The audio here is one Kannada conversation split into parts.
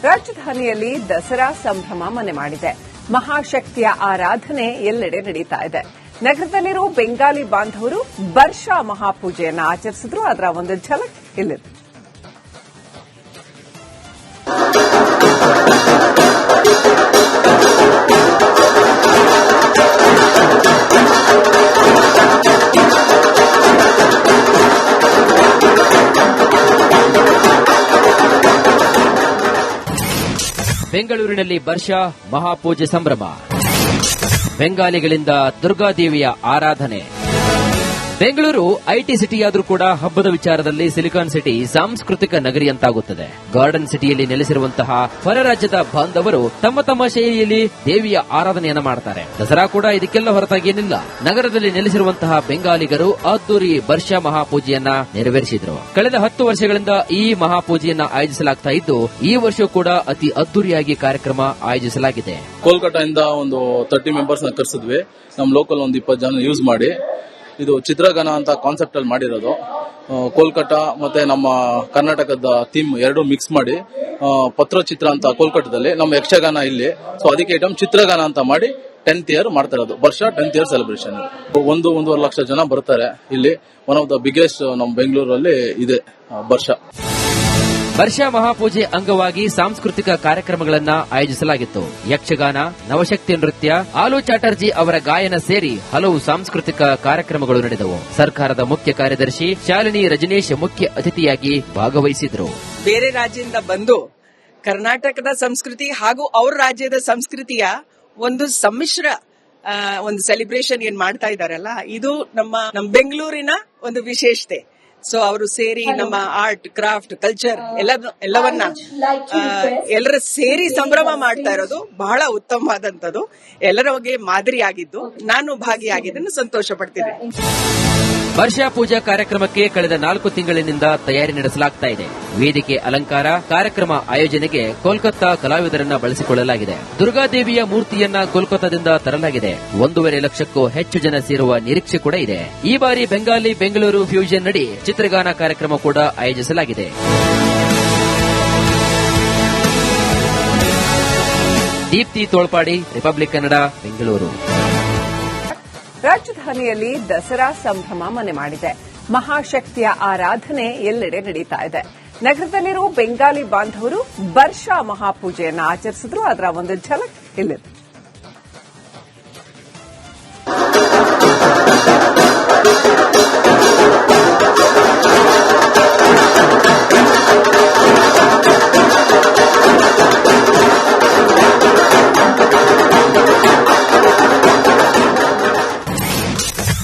ರಾಜಧಾನಿಯಲ್ಲಿ ದಸರಾ ಸಂಭ್ರಮ ಮನೆ ಮಾಡಿದೆ. ಮಹಾಶಕ್ತಿಯ ಆರಾಧನೆ ಎಲ್ಲೆಡೆ ನಡೀತಾ ಇದೆ. ನಗರದಲ್ಲಿರುವ ಬೆಂಗಾಲಿ ಬಾಂಧವರು ಬರ್ಷಾ ಮಹಾಪೂಜೆಯನ್ನು ಆಚರಿಸಿದ್ರು. ಅದರ ಒಂದು ಝಲಕ್ ಇಲ್ಲಿದೆ. ಬೆಂಗಳೂರಿನಲ್ಲಿ ಬರ್ಷಾ ಮಹಾಪೂಜೆ ಸಂಭ್ರಮ. ಬೆಂಗಾಲಿಗಳಿಂದ ದುರ್ಗಾದೇವಿಯ ಆರಾಧನೆ. ಬೆಂಗಳೂರು ಐಟಿ ಸಿಟಿಯಾದರೂ ಕೂಡ ಹಬ್ಬದ ವಿಚಾರದಲ್ಲಿ ಸಿಲಿಕಾನ್ ಸಿಟಿ ಸಾಂಸ್ಕೃತಿಕ ನಗರಿಯಂತಾಗುತ್ತದೆ. ಗಾರ್ಡನ್ ಸಿಟಿಯಲ್ಲಿ ನೆಲೆಸಿರುವಂತಹ ಹೊರ ರಾಜ್ಯದ ಬಾಂಧವರು ತಮ್ಮ ತಮ್ಮ ಶೈಲಿಯಲ್ಲಿ ದೇವಿಯ ಆರಾಧನೆಯನ್ನ ಮಾಡ್ತಾರೆ. ದಸರಾ ಕೂಡ ಇದಕ್ಕೆಲ್ಲ ಹೊರತಾಗೇನಿಲ್ಲ. ನಗರದಲ್ಲಿ ನೆಲೆಸಿರುವಂತಹ ಬೆಂಗಾಲಿಗರು ಅದ್ದೂರಿ ಬರ್ಷಾ ಮಹಾಪೂಜೆಯನ್ನ ನೆರವೇರಿಸಿದ್ರು. ಕಳೆದ 10 ವರ್ಷಗಳಿಂದ ಈ ಮಹಾಪೂಜೆಯನ್ನ ಆಯೋಜಿಸಲಾಗ್ತಾ ಇದ್ದು, ಈ ವರ್ಷ ಕೂಡ ಅತಿ ಅದ್ದೂರಿಯಾಗಿ ಕಾರ್ಯಕ್ರಮ ಆಯೋಜಿಸಲಾಗಿದೆ. ಕೋಲ್ಕತ್ತಾದಿಂದ ಒಂದು 30 ಮೆಂಬರ್ಸ್ ನ ಕರೆಸಿದ್ವಿ. ನಮ್ಮ ಲೋಕಲ್ ಒಂದು 20 ಜನ ಯೂಸ್ ಮಾಡಿ ಇದು ಚಿತ್ರಗಾನ ಅಂತ ಕಾನ್ಸೆಪ್ಟ್ ಅಲ್ಲಿ ಮಾಡಿರೋದು. ಕೋಲ್ಕತ್ತಾ ಮತ್ತೆ ನಮ್ಮ ಕರ್ನಾಟಕದ ಥೀಮ್ ಎರಡು ಮಿಕ್ಸ್ ಮಾಡಿ ಪತ್ರಚಿತ್ರ ಅಂತ ಕೋಲ್ಕತ್ತಾದಲ್ಲಿ, ನಮ್ಮ ಯಕ್ಷಗಾನ ಇಲ್ಲಿ. ಸೊ ಅದಕ್ಕೆ ಐಟಮ್ ಚಿತ್ರಗಾನ ಅಂತ ಮಾಡಿ 10th ಇಯರ್ ಮಾಡ್ತಾ ಇರೋದು. ವರ್ಷ 10th ಇಯರ್ ಸೆಲೆಬ್ರೇಷನ್. 1.5 ಲಕ್ಷ ಜನ ಬರ್ತಾರೆ ಇಲ್ಲಿ. ಒನ್ ಆಫ್ ದ ಬಿಗ್ಗೆಸ್ಟ್ ನಮ್ಮ ಬೆಂಗಳೂರಲ್ಲಿ ಇದೆ ವರ್ಷ. ಬರ್ಷಾ ಮಹಾಪೂಜೆ ಅಂಗವಾಗಿ ಸಾಂಸ್ಕೃತಿಕ ಕಾರ್ಯಕ್ರಮಗಳನ್ನ ಆಯೋಜಿಸಲಾಗಿತ್ತು. ಯಕ್ಷಗಾನ, ನವಶಕ್ತಿ ನೃತ್ಯ, ಆಲೂ ಚಾಟರ್ಜಿ ಅವರ ಗಾಯನ ಸೇರಿ ಹಲವು ಸಾಂಸ್ಕೃತಿಕ ಕಾರ್ಯಕ್ರಮಗಳು ನಡೆದವು. ಸರ್ಕಾರದ ಮುಖ್ಯ ಕಾರ್ಯದರ್ಶಿ ಶಾಲಿನಿ ರಜನೀಶ್ ಮುಖ್ಯ ಅತಿಥಿಯಾಗಿ ಭಾಗವಹಿಸಿದ್ರು. ಬೇರೆ ರಾಜ್ಯದಿಂದ ಬಂದು ಕರ್ನಾಟಕದ ಸಂಸ್ಕೃತಿ ಹಾಗೂ ಅವ್ರ ರಾಜ್ಯದ ಸಂಸ್ಕೃತಿಯ ಒಂದು ಸಮ್ಮಿಶ್ರ ಒಂದು ಸೆಲೆಬ್ರೇಷನ್ ಏನ್ ಮಾಡ್ತಾ ಇದಾರಲ್ಲ, ಇದು ನಮ್ಮ ಬೆಂಗಳೂರಿನ ಒಂದು ವಿಶೇಷತೆ. ಸೊ ಅವರು ಸೇರಿ ನಮ್ಮ ಆರ್ಟ್, ಕ್ರಾಫ್ಟ್, ಕಲ್ಚರ್ ಎಲ್ಲವನ್ನ ಎಲ್ಲರ ಸೇರಿ ಸಂಭ್ರಮ ಮಾಡ್ತಾ ಇರೋದು ಬಹಳ ಉತ್ತಮವಾದಂತದ್ದು. ಎಲ್ಲರಿಗೆ ಮಾದರಿಯಾಗಿದ್ದು ನಾನು ಭಾಗಿಯಾಗಿದ್ದನ್ನು ಸಂತೋಷ ಪಡ್ತೀನಿ. ವರ್ಷಾ ಪೂಜಾ ಕಾರ್ಯಕ್ರಮಕ್ಕೆ ಕಳೆದ 4 ತಿಂಗಳಿನಿಂದ ತಯಾರಿ ನಡೆಸಲಾಗ್ತಾ ಇದೆ. ವೇದಿಕೆ ಅಲಂಕಾರ, ಕಾರ್ಯಕ್ರಮ ಆಯೋಜನೆಗೆ ಕೋಲ್ಕತ್ತಾ ಕಲಾವಿದರನ್ನ ಬಳಸಿಕೊಳ್ಳಲಾಗಿದೆ. ದುರ್ಗಾದೇವಿಯ ಮೂರ್ತಿಯನ್ನ ಕೋಲ್ಕತ್ತಾದಿಂದ ತರಲಾಗಿದೆ. 1.5 ಲಕ್ಷಕ್ಕೂ ಹೆಚ್ಚು ಜನ ಸೇರುವ ನಿರೀಕ್ಷೆ ಕೂಡ ಇದೆ. ಈ ಬಾರಿ ಬೆಂಗಾಲಿ ಬೆಂಗಳೂರು ಫ್ಯೂಷನ್ ನಡಿ ಚಿತ್ರಗಾನ ಕಾರ್ಯಕ್ರಮ ಕೂಡ ಆಯೋಜಿಸಲಾಗಿದೆ. ದೀಪ್ತಿ ತೋಳ್ಪಾಡಿ, ರಿಪಬ್ಲಿಕ್ ಕನ್ನಡ, ಬೆಂಗಳೂರು. ರಾಜಧಾನಿಯಲ್ಲಿ ದಸರಾ ಸಂಭ್ರಮ ಮನೆ ಮಾಡಿದೆ. ಮಹಾಶಕ್ತಿಯ ಆರಾಧನೆ ಎಲ್ಲೆಡೆ ನಡೀತಾ ಇದೆ. ನಗರದಲ್ಲಿರುವ ಬೆಂಗಾಲಿ ಬಾಂಧವರು ಬರ್ಷಾ ಮಹಾಪೂಜೆಯನ್ನು ಆಚರಿಸಿದ್ರು. ಅದರ ಒಂದು ಝಲಕ್ ಇಲ್ಲಿದೆ.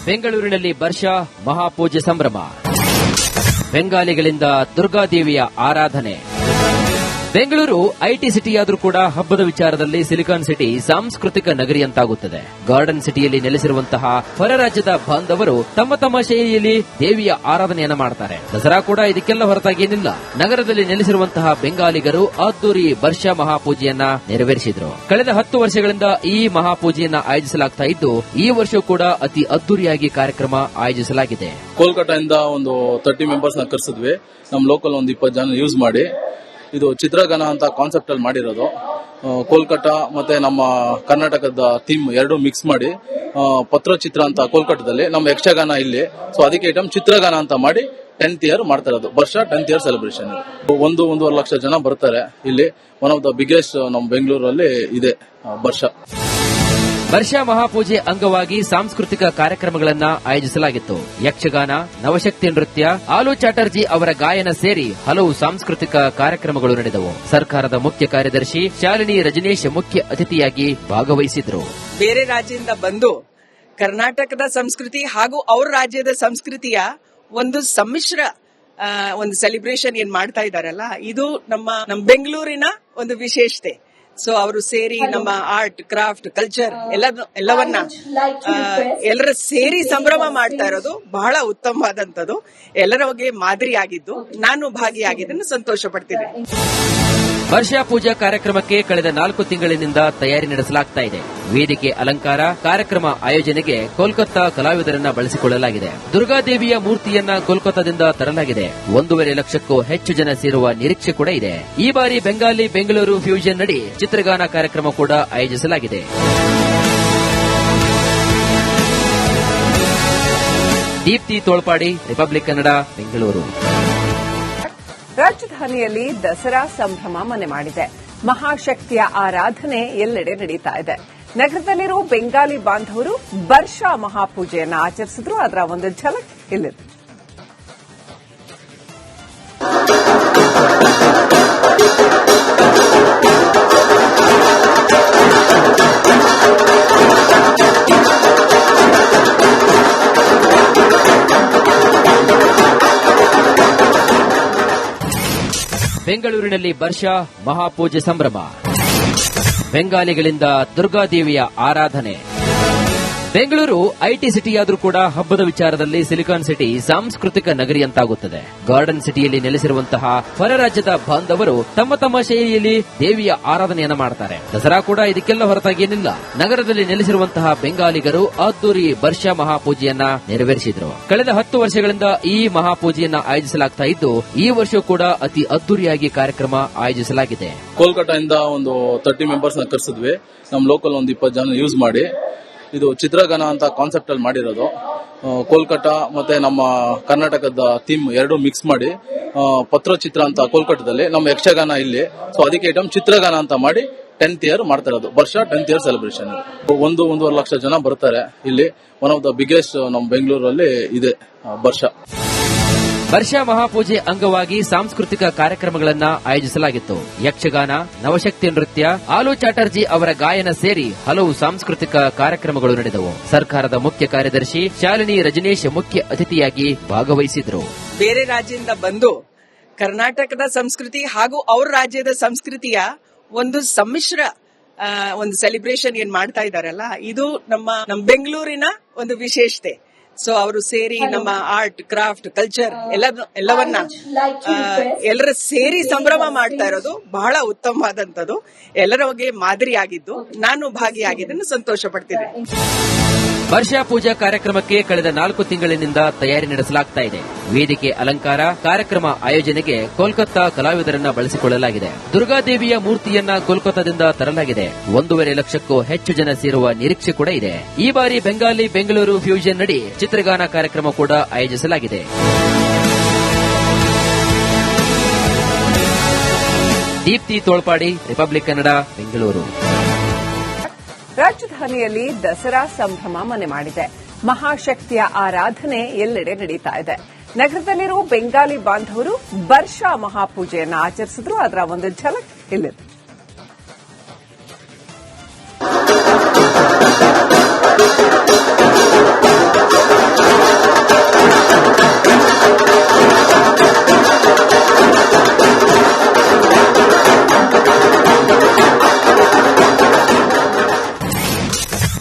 ಬೆಂಗಳೂರಿನಲ್ಲಿ ಬರ್ಷಾ ಮಹಾಪೂಜೆ ಸಂಭ್ರಮ. ಬೆಂಗಾಲಿಗಳಿಂದ ದುರ್ಗಾದೇವಿಯ ಆರಾಧನೆ. ಬೆಂಗಳೂರು ಐಟಿ ಸಿಟಿಯಾದರೂ ಕೂಡ ಹಬ್ಬದ ವಿಚಾರದಲ್ಲಿ ಸಿಲಿಕಾನ್ ಸಿಟಿ ಸಾಂಸ್ಕೃತಿಕ ನಗರಿಯಂತಾಗುತ್ತದೆ. ಗಾರ್ಡನ್ ಸಿಟಿಯಲ್ಲಿ ನೆಲೆಸಿರುವಂತಹ ಹೊರ ರಾಜ್ಯದ ಬಾಂಧವರು ತಮ್ಮ ತಮ್ಮ ಶೈಲಿಯಲ್ಲಿ ದೇವಿಯ ಆರಾಧನೆಯನ್ನ ಮಾಡ್ತಾರೆ. ದಸರಾ ಕೂಡ ಇದಕ್ಕೆಲ್ಲ ಹೊರತಾಗೇನಿಲ್ಲ. ನಗರದಲ್ಲಿ ನೆಲೆಸಿರುವಂತಹ ಬೆಂಗಾಲಿಗರು ಅದ್ದೂರಿ ಬರ್ಷಾ ಮಹಾಪೂಜೆಯನ್ನ ನೆರವೇರಿಸಿದ್ರು. ಕಳೆದ 10 ವರ್ಷಗಳಿಂದ ಈ ಮಹಾಪೂಜೆಯನ್ನ ಆಯೋಜಿಸಲಾಗ್ತಾ ಇದ್ದು, ಈ ವರ್ಷ ಕೂಡ ಅತಿ ಅದ್ದೂರಿಯಾಗಿ ಕಾರ್ಯಕ್ರಮ ಆಯೋಜಿಸಲಾಗಿದೆ. ಕೋಲ್ಕತ್ತಾದಿಂದ ಒಂದು 30 ಮೆಂಬರ್ಸ್ ನ ಕರೆಸಿದ್ವಿ. ನಮ್ಮ ಲೋಕಲ್ ಒಂದು 20 ಜನ ಯೂಸ್ ಮಾಡಿ ಇದು ಚಿತ್ರಗಾನ ಅಂತ ಕಾನ್ಸೆಪ್ಟ್ ಅಲ್ಲಿ ಮಾಡಿರೋದು. ಕೋಲ್ಕತ್ತಾ ಮತ್ತೆ ನಮ್ಮ ಕರ್ನಾಟಕದ ಥೀಮ್ ಎರಡು ಮಿಕ್ಸ್ ಮಾಡಿ ಪತ್ರಚಿತ್ರ ಅಂತ ಕೋಲ್ಕತ್ತಾದಲ್ಲಿ, ನಮ್ಮ ಯಕ್ಷಗಾನ ಇಲ್ಲಿ. ಸೊ ಅದಕ್ಕೆ ಐಟಮ್ ಚಿತ್ರಗಾನ ಅಂತ ಮಾಡಿ 10th ಇಯರ್ ಮಾಡ್ತಾ ಇರೋದು. ವರ್ಷ 10th ಇಯರ್ ಸೆಲೆಬ್ರೇಷನ್. 1.5 ಲಕ್ಷ ಜನ ಬರ್ತಾರೆ ಇಲ್ಲಿ. ಒನ್ ಆಫ್ ದ ಬಿಗ್ಗೆಸ್ಟ್ ನಮ್ಮ ಬೆಂಗಳೂರಲ್ಲಿ ಇದೆ ವರ್ಷ. ಬರ್ಷಾ ಮಹಾಪೂಜೆ ಅಂಗವಾಗಿ ಸಾಂಸ್ಕೃತಿಕ ಕಾರ್ಯಕ್ರಮಗಳನ್ನ ಆಯೋಜಿಸಲಾಗಿತ್ತು. ಯಕ್ಷಗಾನ, ನವಶಕ್ತಿ ನೃತ್ಯ, ಆಲೂ ಚಾಟರ್ಜಿ ಅವರ ಗಾಯನ ಸೇರಿ ಹಲವು ಸಾಂಸ್ಕೃತಿಕ ಕಾರ್ಯಕ್ರಮಗಳು ನಡೆದವು. ಸರ್ಕಾರದ ಮುಖ್ಯ ಕಾರ್ಯದರ್ಶಿ ಶಾಲಿನಿ ರಜನೀಶ್ ಮುಖ್ಯ ಅತಿಥಿಯಾಗಿ ಭಾಗವಹಿಸಿದ್ರು. ಬೇರೆ ರಾಜ್ಯದಿಂದ ಬಂದು ಕರ್ನಾಟಕದ ಸಂಸ್ಕೃತಿ ಹಾಗೂ ಅವ್ರ ರಾಜ್ಯದ ಸಂಸ್ಕೃತಿಯ ಒಂದು ಸಮ್ಮಿಶ್ರ ಒಂದು ಸೆಲೆಬ್ರೇಷನ್ ಏನ್ ಮಾಡ್ತಾ ಇದಾರಲ್ಲ, ಇದು ನಮ್ಮ ಬೆಂಗಳೂರಿನ ಒಂದು ವಿಶೇಷತೆ. ಸೊ ಅವರು ಸೇರಿ ನಮ್ಮ ಆರ್ಟ್, ಕ್ರಾಫ್ಟ್, ಕಲ್ಚರ್ ಎಲ್ಲವನ್ನ ಎಲ್ಲರ ಸೇರಿ ಸಂಭ್ರಮ ಮಾಡ್ತಾ ಇರೋದು ಬಹಳ ಉತ್ತಮವಾದಂತದ್ದು. ಎಲ್ಲರಿಗೆ ಮಾದರಿಯಾಗಿದ್ದು ನಾನು ಭಾಗಿಯಾಗಿದ್ದನ್ನು ಸಂತೋಷ ಪಡ್ತೀನಿ. ವರ್ಷಾ ಪೂಜಾ ಕಾರ್ಯಕ್ರಮಕ್ಕೆ ಕಳೆದ 4 ತಿಂಗಳಿನಿಂದ ತಯಾರಿ ನಡೆಸಲಾಗ್ತಾ ಇದೆ. ವೇದಿಕೆ ಅಲಂಕಾರ, ಕಾರ್ಯಕ್ರಮ ಆಯೋಜನೆಗೆ ಕೋಲ್ಕತ್ತಾ ಕಲಾವಿದರನ್ನ ಬಳಸಿಕೊಳ್ಳಲಾಗಿದೆ. ದುರ್ಗಾದೇವಿಯ ಮೂರ್ತಿಯನ್ನ ಕೋಲ್ಕತ್ತಾದಿಂದ ತರಲಾಗಿದೆ. 1.5 ಲಕ್ಷಕ್ಕೂ ಹೆಚ್ಚು ಜನ ಸೇರುವ ನಿರೀಕ್ಷೆ ಕೂಡ ಇದೆ. ಈ ಬಾರಿ ಬೆಂಗಾಲಿ ಬೆಂಗಳೂರು ಫ್ಯೂಷನ್ ನಡಿ ಚಿತ್ರಗಾನ ಕಾರ್ಯಕ್ರಮ ಕೂಡ ಆಯೋಜಿಸಲಾಗಿದೆ. ದೀಪ್ತಿ ತೋಳ್ಪಾಡಿ, ರಿಪಬ್ಲಿಕ್ ಕನ್ನಡ, ಬೆಂಗಳೂರು. ರಾಜಧಾನಿಯಲ್ಲಿ ದಸರಾ ಸಂಭ್ರಮ ಮನೆ ಮಾಡಿದೆ. ಮಹಾಶಕ್ತಿಯ ಆರಾಧನೆ ಎಲ್ಲೆಡೆ ನಡೀತಾ ಇದೆ. ನಗರದಲ್ಲಿರುವ ಬೆಂಗಾಲಿ ಬಾಂಧವರು ಬರ್ಷಾ ಮಹಾಪೂಜೆಯನ್ನು ಆಚರಿಸಿದ್ರು. ಅದರ ಒಂದು ಝಲಕ್ ಇಲ್ಲಿದೆ. ಬೆಂಗಳೂರಿನಲ್ಲಿ ಬರ್ಷಾ ಮಹಾಪೂಜೆ ಸಂಭ್ರಮ. ಬೆಂಗಾಲಿಗಳಿಂದ ದುರ್ಗಾದೇವಿಯ ಆರಾಧನೆ. ಬೆಂಗಳೂರು ಐಟಿ ಸಿಟಿಯಾದ್ರೂ ಕೂಡ ಹಬ್ಬದ ವಿಚಾರದಲ್ಲಿ ಸಿಲಿಕಾನ್ ಸಿಟಿ ಸಾಂಸ್ಕೃತಿಕ ನಗರಿಯಂತಾಗುತ್ತದೆ. ಗಾರ್ಡನ್ ಸಿಟಿಯಲ್ಲಿ ನೆಲೆಸಿರುವಂತಹ ಹೊರ ರಾಜ್ಯದ ಬಾಂಧವರು ತಮ್ಮ ತಮ್ಮ ಶೈಲಿಯಲ್ಲಿ ದೇವಿಯ ಆರಾಧನೆಯನ್ನ ಮಾಡ್ತಾರೆ. ದಸರಾ ಕೂಡ ಇದಕ್ಕೆಲ್ಲ ಹೊರತಾಗೇನಿಲ್ಲ. ನಗರದಲ್ಲಿ ನೆಲೆಸಿರುವಂತಹ ಬೆಂಗಾಲಿಗರು ಅದ್ದೂರಿ ಬರ್ಷಾ ಮಹಾಪೂಜೆಯನ್ನ ನೆರವೇರಿಸಿದ್ರು. ಕಳೆದ 10 ವರ್ಷಗಳಿಂದ ಈ ಮಹಾಪೂಜೆಯನ್ನ ಆಯೋಜಿಸಲಾಗ್ತಾ ಇದ್ದು, ಈ ವರ್ಷ ಕೂಡ ಅತಿ ಅದ್ದೂರಿಯಾಗಿ ಕಾರ್ಯಕ್ರಮ ಆಯೋಜಿಸಲಾಗಿದೆ. ಕೋಲ್ಕತ್ತಾದಿಂದ ಒಂದು 30 ಮೆಂಬರ್ಸ್ ನ ಕರೆಸಿದ್ವಿ. ನಮ್ಮ ಲೋಕಲ್ ಒಂದು 20 ಜನ ಯೂಸ್ ಮಾಡಿ ಇದು ಚಿತ್ರಗಾನ ಅಂತ ಕಾನ್ಸೆಪ್ಟ್ ಅಲ್ಲಿ ಮಾಡಿರೋದು. ಕೋಲ್ಕತ್ತಾ ಮತ್ತೆ ನಮ್ಮ ಕರ್ನಾಟಕದ ಥೀಮ್ ಎರಡು ಮಿಕ್ಸ್ ಮಾಡಿ ಪತ್ರಚಿತ್ರ ಅಂತ ಕೋಲ್ಕತ್ತಾದಲ್ಲಿ, ನಮ್ಮ ಯಕ್ಷಗಾನ ಇಲ್ಲಿ. ಸೊ ಅದಕ್ಕೆ ಐಟಮ್ ಚಿತ್ರಗಾನ ಅಂತ ಮಾಡಿ 10th ಇಯರ್ ಮಾಡ್ತಾ ಇರೋದು. ವರ್ಷ 10th ಇಯರ್ ಸೆಲೆಬ್ರೇಷನ್. 1.5 ಲಕ್ಷ ಜನ ಬರ್ತಾರೆ ಇಲ್ಲಿ. ಒನ್ ಆಫ್ ದ ಬಿಗ್ಗೆಸ್ಟ್ ನಮ್ಮ ಬೆಂಗಳೂರಲ್ಲಿ ಇದೆ ವರ್ಷ. ವರ್ಷಾ ಮಹಾಪೂಜೆ ಅಂಗವಾಗಿ ಸಾಂಸ್ಕೃತಿಕ ಕಾರ್ಯಕ್ರಮಗಳನ್ನ ಆಯೋಜಿಸಲಾಗಿತ್ತು. ಯಕ್ಷಗಾನ, ನವಶಕ್ತಿ ನೃತ್ಯ, ಆಲೂ ಚಾಟರ್ಜಿ ಅವರ ಗಾಯನ ಸೇರಿ ಹಲವು ಸಾಂಸ್ಕೃತಿಕ ಕಾರ್ಯಕ್ರಮಗಳು ನಡೆದವು. ಸರ್ಕಾರದ ಮುಖ್ಯ ಕಾರ್ಯದರ್ಶಿ ಶಾಲಿನಿ ರಜನೀಶ್ ಮುಖ್ಯ ಅತಿಥಿಯಾಗಿ ಭಾಗವಹಿಸಿದ್ರು. ಬೇರೆ ರಾಜ್ಯದಿಂದ ಬಂದು ಕರ್ನಾಟಕದ ಸಂಸ್ಕೃತಿ ಹಾಗೂ ಅವ್ರ ರಾಜ್ಯದ ಸಂಸ್ಕೃತಿಯ ಒಂದು ಸಮ್ಮಿಶ್ರ ಒಂದು ಸೆಲೆಬ್ರೇಷನ್ ಏನ್ ಮಾಡ್ತಾ ಇದಾರಲ್ಲ, ಇದು ನಮ್ಮ ಬೆಂಗಳೂರಿನ ಒಂದು ವಿಶೇಷತೆ. ಸೊ ಅವರು ಸೇರಿ ನಮ್ಮ ಆರ್ಟ್, ಕ್ರಾಫ್ಟ್, ಕಲ್ಚರ್ ಎಲ್ಲವನ್ನ ಎಲ್ಲರ ಸೇರಿ ಸಂಭ್ರಮ ಮಾಡ್ತಾ ಇರೋದು ಬಹಳ ಉತ್ತಮವಾದಂತದ್ದು. ಎಲ್ಲರಿಗೆ ಮಾದರಿಯಾಗಿದ್ದು ನಾನು ಭಾಗಿಯಾಗಿದ್ದನ್ನು ಸಂತೋಷ ಪಡ್ತಿದ್ದೇನೆ. ವರ್ಷಾ ಪೂಜಾ ಕಾರ್ಯಕ್ರಮಕ್ಕೆ ಕಳೆದ 4 ತಿಂಗಳಿನಿಂದ ತಯಾರಿ ನಡೆಸಲಾಗ್ತಾ ಇದೆ. ವೇದಿಕೆ ಅಲಂಕಾರ, ಕಾರ್ಯಕ್ರಮ ಆಯೋಜನೆಗೆ ಕೋಲ್ಕತ್ತಾ ಕಲಾವಿದರನ್ನ ಬಳಸಿಕೊಳ್ಳಲಾಗಿದೆ. ದುರ್ಗಾದೇವಿಯ ಮೂರ್ತಿಯನ್ನ ಕೋಲ್ಕತ್ತಾದಿಂದ ತರಲಾಗಿದೆ. 1.5 ಲಕ್ಷಕ್ಕೂ ಹೆಚ್ಚು ಜನ ಸೇರುವ ನಿರೀಕ್ಷೆ ಕೂಡ ಇದೆ. ಈ ಬಾರಿ ಬೆಂಗಾಲಿ ಬೆಂಗಳೂರು ಫ್ಯೂಷನ್ ನಡಿ ಚಿತ್ರಗಾನ ಕಾರ್ಯಕ್ರಮ ಕೂಡ ಆಯೋಜಿಸಲಾಗಿದೆ. ದೀಪ್ತಿ ತೋಳ್ಪಾಡಿ, ರಿಪಬ್ಲಿಕ್ ಕನ್ನಡ, ಬೆಂಗಳೂರು. ರಾಜಧಾನಿಯಲ್ಲಿ ದಸರಾ ಸಂಭ್ರಮ ಮನೆ ಮಾಡಿದೆ. ಮಹಾಶಕ್ತಿಯ ಆರಾಧನೆ ಎಲ್ಲೆಡೆ ನಡೀತಾ ಇದೆ. ನಗರದಲ್ಲಿರುವ ಬೆಂಗಾಲಿ ಬಾಂಧವರು ಬರ್ಷಾ ಮಹಾಪೂಜೆಯನ್ನು ಆಚರಿಸಿದ್ರು. ಅದರ ಒಂದು ಝಲಕ್ ಇಲ್ಲಿದೆ.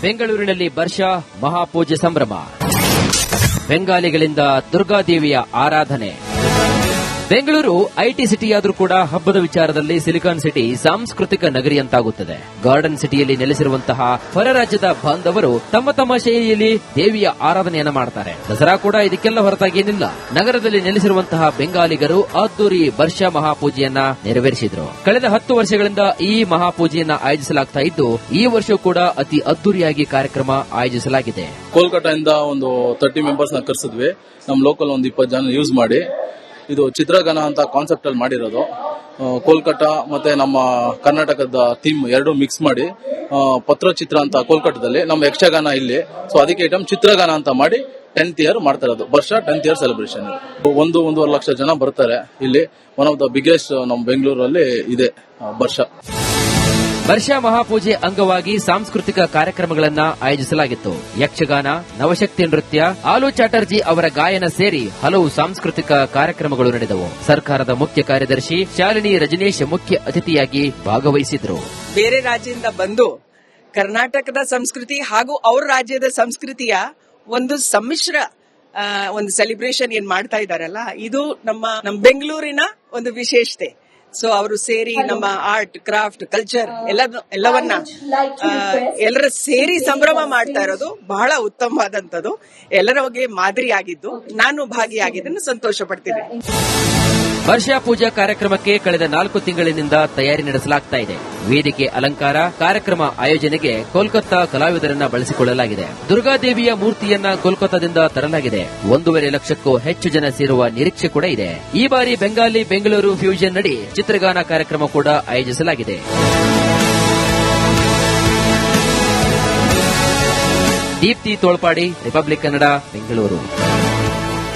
ಬೆಂಗಳೂರಿನಲ್ಲಿ ಬರ್ಷಾ ಮಹಾಪೂಜೆ ಸಂಭ್ರಮ. ಬೆಂಗಾಲಿಗಳಿಂದ ದುರ್ಗಾದೇವಿಯ ಆರಾಧನೆ. ಬೆಂಗಳೂರು ಐಟಿ ಸಿಟಿಯಾದ್ರೂ ಕೂಡ ಹಬ್ಬದ ವಿಚಾರದಲ್ಲಿ ಸಿಲಿಕಾನ್ ಸಿಟಿ ಸಾಂಸ್ಕೃತಿಕ ನಗರಿಯಂತಾಗುತ್ತದೆ. ಗಾರ್ಡನ್ ಸಿಟಿಯಲ್ಲಿ ನೆಲೆಸಿರುವಂತಹ ಹೊರ ರಾಜ್ಯದ ಬಾಂಧವರು ತಮ್ಮ ತಮ್ಮ ಶೈಲಿಯಲ್ಲಿ ದೇವಿಯ ಆರಾಧನೆಯನ್ನ ಮಾಡ್ತಾರೆ. ದಸರಾ ಕೂಡ ಇದಕ್ಕೆಲ್ಲ ಹೊರತಾಗೇನಿಲ್ಲ. ನಗರದಲ್ಲಿ ನೆಲೆಸಿರುವಂತಹ ಬೆಂಗಾಲಿಗರು ಅದ್ದೂರಿ ಬರ್ಷಾ ಮಹಾಪೂಜೆಯನ್ನ ನೆರವೇರಿಸಿದ್ರು. ಕಳೆದ 10 ವರ್ಷಗಳಿಂದ ಈ ಮಹಾಪೂಜೆಯನ್ನ ಆಯೋಜಿಸಲಾಗ್ತಾ ಇದ್ದು, ಈ ವರ್ಷ ಕೂಡ ಅತಿ ಅದ್ದೂರಿಯಾಗಿ ಕಾರ್ಯಕ್ರಮ ಆಯೋಜಿಸಲಾಗಿದೆ. ಕೋಲ್ಕತ್ತಾದಿಂದ ಒಂದು 30 ಮೆಂಬರ್ಸ್ ನ ಕರೆಸಿದ್ವಿ. ನಮ್ಮ ಲೋಕಲ್ ಒಂದು 20 ಜನ ಯೂಸ್ ಮಾಡಿ ಇದು ಚಿತ್ರಗಾನ ಅಂತ ಕಾನ್ಸೆಪ್ಟ್ ಅಲ್ಲಿ ಮಾಡಿರೋದು. ಕೋಲ್ಕತ್ತಾ ಮತ್ತೆ ನಮ್ಮ ಕರ್ನಾಟಕದ ಥೀಮ್ ಎರಡು ಮಿಕ್ಸ್ ಮಾಡಿ ಪತ್ರಚಿತ್ರ ಅಂತ ಕೋಲ್ಕತ್ತಾದಲ್ಲಿ, ನಮ್ಮ ಯಕ್ಷಗಾನ ಇಲ್ಲಿ. ಸೊ ಅದಕ್ಕೆ ಐಟಮ್ ಚಿತ್ರಗಾನ ಅಂತ ಮಾಡಿ 10th ಇಯರ್ ಮಾಡ್ತಾ ಇರೋದು. ವರ್ಷ 10th ಇಯರ್ ಸೆಲೆಬ್ರೇಷನ್. 1.5 ಲಕ್ಷ ಜನ ಬರ್ತಾರೆ ಇಲ್ಲಿ. ಒನ್ ಆಫ್ ದ ಬಿಗ್ಗೆಸ್ಟ್ ನಮ್ಮ ಬೆಂಗಳೂರಲ್ಲಿ ಇದೆ ವರ್ಷ. ವರ್ಷಾ ಮಹಾಪೂಜೆ ಅಂಗವಾಗಿ ಸಾಂಸ್ಕೃತಿಕ ಕಾರ್ಯಕ್ರಮಗಳನ್ನ ಆಯೋಜಿಸಲಾಗಿತ್ತು. ಯಕ್ಷಗಾನ, ನವಶಕ್ತಿ ನೃತ್ಯ, ಆಲೂ ಚಾಟರ್ಜಿ ಅವರ ಗಾಯನ ಸೇರಿ ಹಲವು ಸಾಂಸ್ಕೃತಿಕ ಕಾರ್ಯಕ್ರಮಗಳು ನಡೆದವು. ಸರ್ಕಾರದ ಮುಖ್ಯ ಕಾರ್ಯದರ್ಶಿ ಶಾಲಿನಿ ರಜನೀಶ್ ಮುಖ್ಯ ಅತಿಥಿಯಾಗಿ ಭಾಗವಹಿಸಿದ್ರು. ಬೇರೆ ರಾಜ್ಯದಿಂದ ಬಂದು ಕರ್ನಾಟಕದ ಸಂಸ್ಕೃತಿ ಹಾಗೂ ಅವ್ರ ರಾಜ್ಯದ ಸಂಸ್ಕೃತಿಯ ಒಂದು ಸಮ್ಮಿಶ್ರ ಒಂದು ಸೆಲೆಬ್ರೇಷನ್ ಏನ್ ಮಾಡ್ತಾ ಇದಾರಲ್ಲ, ಇದು ನಮ್ಮ ಬೆಂಗಳೂರಿನ ಒಂದು ವಿಶೇಷತೆ. ಸೊ ಅವರು ಸೇರಿ ನಮ್ಮ ಆರ್ಟ್ ಕ್ರಾಫ್ಟ್ ಕಲ್ಚರ್ ಎಲ್ಲವನ್ನ ಎಲ್ಲರ ಸೇರಿ ಸಂಭ್ರಮ ಮಾಡ್ತಾ ಇರೋದು ಬಹಳ ಉತ್ತಮವಾದಂತದ್ದು. ಎಲ್ಲರಿಗೆ ಮಾದರಿಯಾಗಿದ್ದು ನಾನು ಭಾಗಿಯಾಗಿದ್ದನ್ನು ಸಂತೋಷ ಪಡ್ತೀನಿ. ವರ್ಷಾ ಪೂಜಾ ಕಾರ್ಯಕ್ರಮಕ್ಕೆ ಕಳೆದ 4 ತಿಂಗಳಿನಿಂದ ತಯಾರಿ ನಡೆಸಲಾಗ್ತಾ ಇದೆ. ವೇದಿಕೆ ಅಲಂಕಾರ, ಕಾರ್ಯಕ್ರಮ ಆಯೋಜನೆಗೆ ಕೋಲ್ಕತ್ತಾ ಕಲಾವಿದರನ್ನ ಬಳಸಿಕೊಳ್ಳಲಾಗಿದೆ. ದುರ್ಗಾದೇವಿಯ ಮೂರ್ತಿಯನ್ನ ಕೋಲ್ಕತ್ತಾದಿಂದ ತರಲಾಗಿದೆ. 1.5 ಲಕ್ಷಕ್ಕೂ ಹೆಚ್ಚು ಜನ ಸೇರುವ ನಿರೀಕ್ಷೆ ಕೂಡ ಇದೆ. ಈ ಬಾರಿ ಬೆಂಗಾಲಿ ಬೆಂಗಳೂರು ಫ್ಯೂಷನ್ ನಡಿ ಚಿತ್ರಗಾನ ಕಾರ್ಯಕ್ರಮ ಕೂಡ ಆಯೋಜಿಸಲಾಗಿದೆ. ದೀಪ್ತಿ ತೋಳ್ಪಾಡಿ, ರಿಪಬ್ಲಿಕ್ ಕನ್ನಡ, ಬೆಂಗಳೂರು.